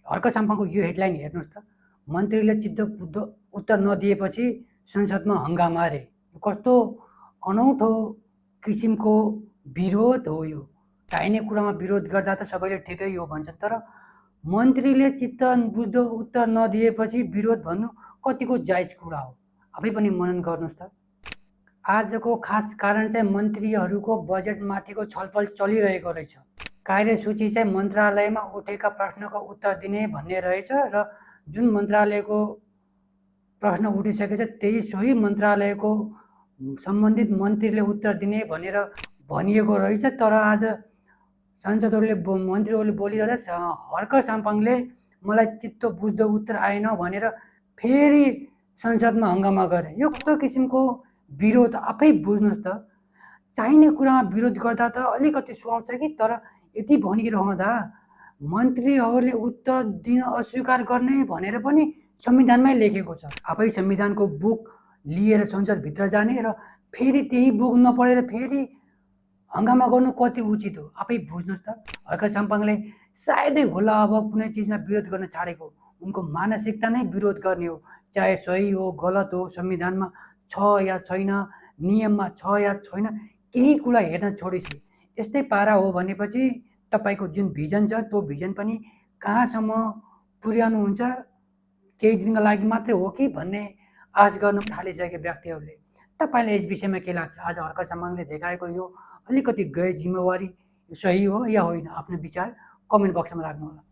हर्क साम्पाङको यो हेडलाइन हेर्नुहोस् त, मन्त्रीले चित्त बुझ्दो उत्तर नदिएपछि संसदमा हङ्गामा रे। कस्तो अनौठो किसिमको विरोध हो यो। चाहिने कुरामा विरोध गर्दा त सबैले ठिकै हो भन्छन्, तर मन्त्रीले चित्त बुझ्दो उत्तर नदिएपछि विरोध भन्नु कतिको जायज कुरा हो? आफै पनि मनन गर्नुहोस् त। आजको खास कारण चाहिँ मन्त्रीहरूको बजेटमाथिको छलफल चलिरहेको रहेछ। कार्यसूची चाहिँ मन्त्रालयमा उठेका प्रश्नको उत्तर दिने भन्ने रहेछ र जुन मन्त्रालयको प्रश्न उठिसकेछ त्यही सोही मन्त्रालयको सम्बन्धित मन्त्रीले उत्तर दिने भनेर भनिएको रहेछ। तर आज सांसदहरूले मन्त्रीहरूले बोलिरहँदा हर्क साम्पाङले मलाई चित्त बुझ्दो उत्तर आएन भनेर फेरि संसदमा हङ्गामा गरे। यो कस्तो किसिमको विरोध आफै बुझ्नुहोस् त। चाहिने कुरामा विरोध गर्दा त अलिकति सुहाउँछ कि, तर यति भनिरहँदा मन्त्रीहरूले उत्तर दिन अस्वीकार गर्ने भनेर पनि संविधानमै लेखेको छ। आफै संविधानको बुक लिएर संसदभित्र जाने र फेरि त्यही बुक नपढेर फेरि हङ्गामा गर्नु कति उचित हो? आफै बुझ्नुहोस् त। हर्क साम्पाङले सायदै होला अब कुनै चिजमा विरोध गर्न छाडेको, उनको मानसिकता नै विरोध गर्ने हो। चाहे सही हो गलत हो, संविधानमा छ या छैन, नियममा छ या छैन, केही कुरा हेर्न छोडिसके। यस्तै पारा हो भनेपछि तपाईँको जुन भिजन छ त्यो भिजन पनि कहाँसम्म पुर्याउनुहुन्छ, केही दिनको लागि मात्रै हो कि भन्ने आश गर्न थालिसके व्यक्तिहरूले। तपाईँलाई यस विषयमा के लाग्छ? आज हर्क साम्पाङले देखाएको यो अलिकति गैर जिम्मेवारी सही हो या होइन? आफ्नो विचार कमेन्ट बक्समा राख्नुहोला।